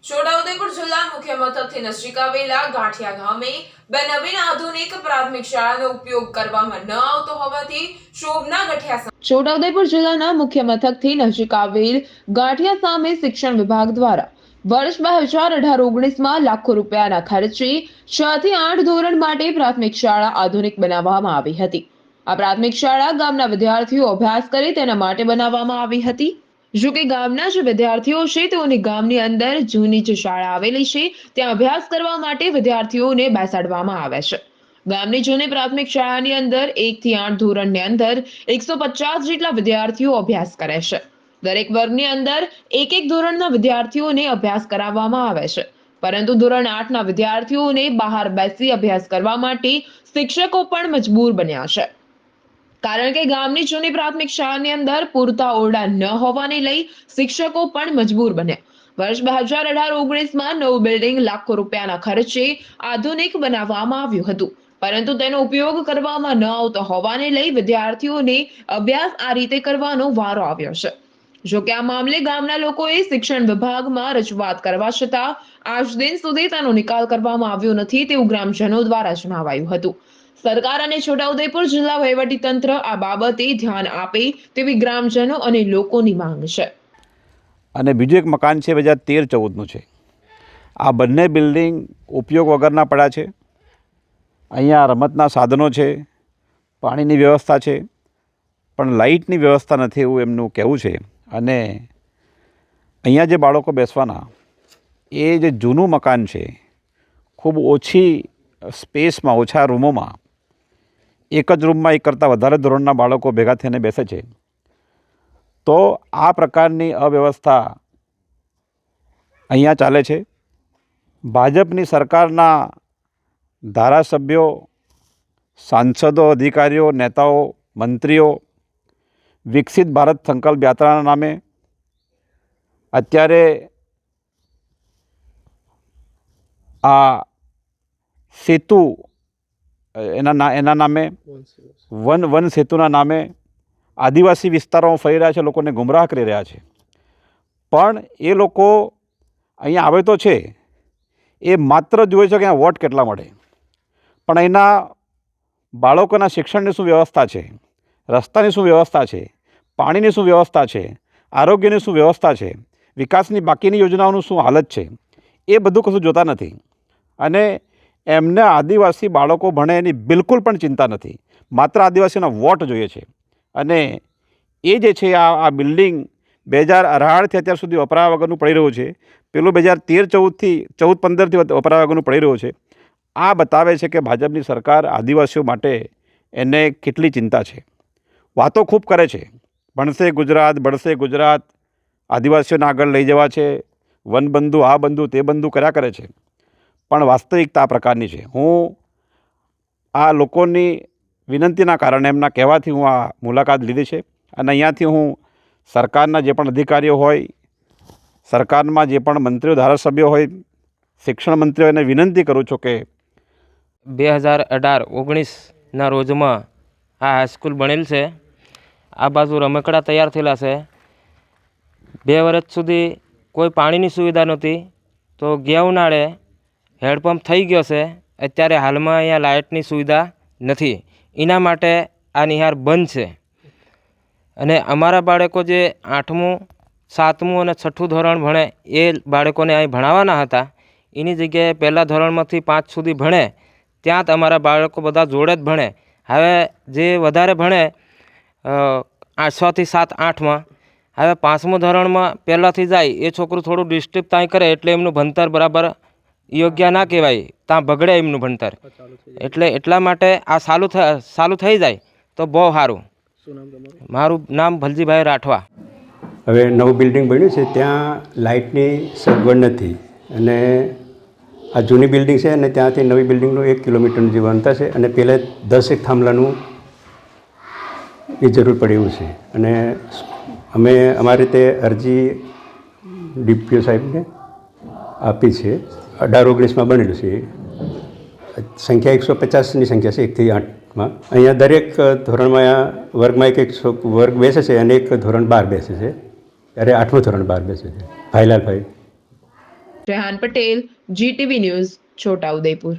છોટાઉદેપુર જિલ્લા મુખ્ય મથકથી નજીક આવેલા ગાંઠિયા ગામે બે નવીન આધુનિક પ્રાથમિક શાળાનો ઉપયોગ કરવામાં ન આવતો હોવાથી શોભના ગઠિયા છોટાઉદેપુર જિલ્લાના મુખ્ય મથકથી નજીક આવેલ ગાંઠિયા સામે શિક્ષણ વિભાગ દ્વારા વર્ષ 2018-19 લાખો રૂપિયાના ખર્ચે 6 થી 8 ધોરણ માટે પ્રાથમિક શાળા આધુનિક બનાવવામાં આવી હતી। આ પ્રાથમિક શાળા ગામના વિદ્યાર્થીઓ અભ્યાસ કરે તેના માટે બનાવવામાં આવી હતી। જો કે ગામના જે વિદ્યાર્થીઓ છે તેઓની ગામની અંદર જૂની જે શાળા આવેલી છે ત્યાં અભ્યાસ કરવા માટે વિદ્યાર્થીઓને બેસાડવામાં આવે છે। ગામની જૂની પ્રાથમિક શાળાની અંદર 1 થી 8 ધોરણની અંદર 150 જેટલા વિદ્યાર્થીઓ અભ્યાસ કરે છે। દરેક વર્ગની અંદર એક ધોરણના વિદ્યાર્થીઓને અભ્યાસ કરાવવામાં આવે છે, પરંતુ ધોરણ 8ના વિદ્યાર્થીઓને બહાર બેસી અભ્યાસ કરવા માટે શિક્ષકો પણ મજબૂર બન્યા છે, કારણ કે ગામની જૂની પ્રાથમિક શાળાની અંદર પૂરતા ઓરડા ન હોવાને લઈ શિક્ષકો પણ મજબૂર બન્યા। વર્ષ 2018-19માં નવું બિલ્ડિંગ લાખો રૂપિયાના ખર્ચે આધુનિક બનાવવામાં આવ્યું હતું, પરંતુ તેનો ઉપયોગ કરવામાં ન આવતો હોવાને લઈ વિદ્યાર્થીઓને અભ્યાસ આ રીતે કરવાનો વારો આવ્યો છે। જો કે આ મામલે ગામના લોકોએ શિક્ષણ વિભાગમાં રજૂઆત કરવા છતાં આજ દિન સુધી તેનો નિકાલ કરવામાં આવ્યો નથી તેવું ગ્રામજનો દ્વારા જણાવાયું હતું। સરકાર અને છોટાઉદેપુર જિલ્લા વહીવટીતંત્ર આ બાબતે ધ્યાન આપે તેવી ગ્રામજનો અને લોકોની માંગ છે। અને બીજું એક મકાન છે 2013-14નું છે। આ બંને બિલ્ડિંગ ઉપયોગ વગરના પડ્યા છે। અહીંયા રમતના સાધનો છે, પાણીની વ્યવસ્થા છે, પણ લાઇટની વ્યવસ્થા નથી એવું એમનું કહેવું છે। અને અહીંયા જે બાળકો બેસવાના એ જે જૂનું મકાન છે, ખૂબ ઓછી સ્પેસમાં, ઓછા રૂમોમાં એક જ રૂમમાં એક કરતાં વધારે ધોરણના બાળકો ભેગા થઈને બેસે છે। તો આ પ્રકારની અવ્યવસ્થા અહીંયા ચાલે છે। ભાજપની સરકારના ધારાસભ્યો, સાંસદો, અધિકારીઓ, નેતાઓ, મંત્રીઓ વિકસિત ભારત સંકલ્પ યાત્રાના નામે અત્યારે આ સેતુ એના નામે વન સેતુના નામે આદિવાસી વિસ્તારોમાં ફરી રહ્યા છે, લોકોને ગુમરાહ કરી રહ્યા છે। પણ એ લોકો અહીંયા આવે તો છે, એ માત્ર જુએ છે કે અહીંયા વોટ કેટલા મળે, પણ અહીંના બાળકોના શિક્ષણની શું વ્યવસ્થા છે, રસ્તાની શું વ્યવસ્થા છે, પાણીની શું વ્યવસ્થા છે, આરોગ્યની શું વ્યવસ્થા છે, વિકાસની બાકીની યોજનાઓનું શું હાલત છે, એ બધું કશું જોતા નથી। અને એમને આદિવાસી બાળકો ભણે એની બિલકુલ પણ ચિંતા નથી, માત્ર આદિવાસીના વોટ જોઈએ છે। અને એ જે છે આ બિલ્ડિંગ 2018થી અત્યાર સુધી વપરાયા વગરનું પડી રહ્યું છે, પેલું 2013-14થી વપરાયા વગરનું પડી રહ્યું છે। આ બતાવે છે કે ભાજપની સરકાર આદિવાસીઓ માટે એને કેટલી ચિંતા છે। વાતો ખૂબ કરે છે, ભણશે ગુજરાત, ભણશે ગુજરાત, આદિવાસીઓને આગળ લઈ જવા છે, વનબંધુ, આ બંધુ, તે બંધુ કર્યા કરે છે, પણ વાસ્તવિકતા આ પ્રકારની છે। હું આ લોકોની વિનંતીના કારણે, એમના કહેવાથી હું આ મુલાકાત લીધી છે। અને અહીંયાથી હું સરકારના જે પણ અધિકારીઓ હોય, સરકારમાં જે પણ મંત્રીઓ, ધારાસભ્યો હોય, શિક્ષણ મંત્રીઓને વિનંતી કરું છું કે 2018-19ના રોજમાં આ હાઈસ્કૂલ બનેલ છે। આ બાજુ રમકડા તૈયાર થયેલા છે। 2 વર્ષ સુધી કોઈ પાણીની સુવિધા નહોતી, તો ગયા ઉનાળે હેન્ડપંપ થઈ ગયો છે। અત્યારે હાલમાં અહીંયા લાઇટની સુવિધા નથી, એના માટે આ નિહાર બંધ છે। અને અમારા બાળકો જે 8મું, 7મું અને 6ઠું ધોરણ ભણે એ બાળકોને અહીં ભણાવવાના હતા, એની જગ્યાએ પહેલાં ધોરણમાંથી 5 સુધી ભણે ત્યાં જ અમારા બાળકો બધા જોડે જ ભણે। હવે જે વધારે ભણે 6 થી 7, 8માં, હવે 5મું ધોરણમાં પહેલાંથી જાય એ છોકરું થોડું ડિસ્ટર્બ ત્યાં કરે એટલે એમનું ભણતર બરાબર યોગ્ય ના કહેવાય, ત્યાં બગડે એમનું ભણતર। એટલે એટલા માટે આ ચાલુ થઈ જાય તો બહુ સારું। મારું નામ ભલજીભાઈ રાઠવા। હવે નવું બિલ્ડિંગ બન્યું છે, ત્યાં લાઇટની સગવડ નથી, અને આ જૂની બિલ્ડિંગ છે અને ત્યાંથી નવી બિલ્ડિંગનું 1 કિલોમીટરનું જેવું અંતર છે, અને પહેલાં 10 થાંભલાનું એ જરૂર પડે એવું છે। અને અમે અમારી રીતે અરજી ડીપીઓ સાહેબને આપી છે। 18-19માં બનેલું છે, સંખ્યા 150ની સંખ્યા છે, 1 થી 8માં। અહીંયા દરેક ધોરણમાં વર્ગમાં એક વર્ગ બેસે છે અને એક ધોરણ 12 બેસે છે, ત્યારે 8મું ધોરણ 12 બેસે છે। Bhailalbhai Rehan Patel, GTV news, Chhota Udepur.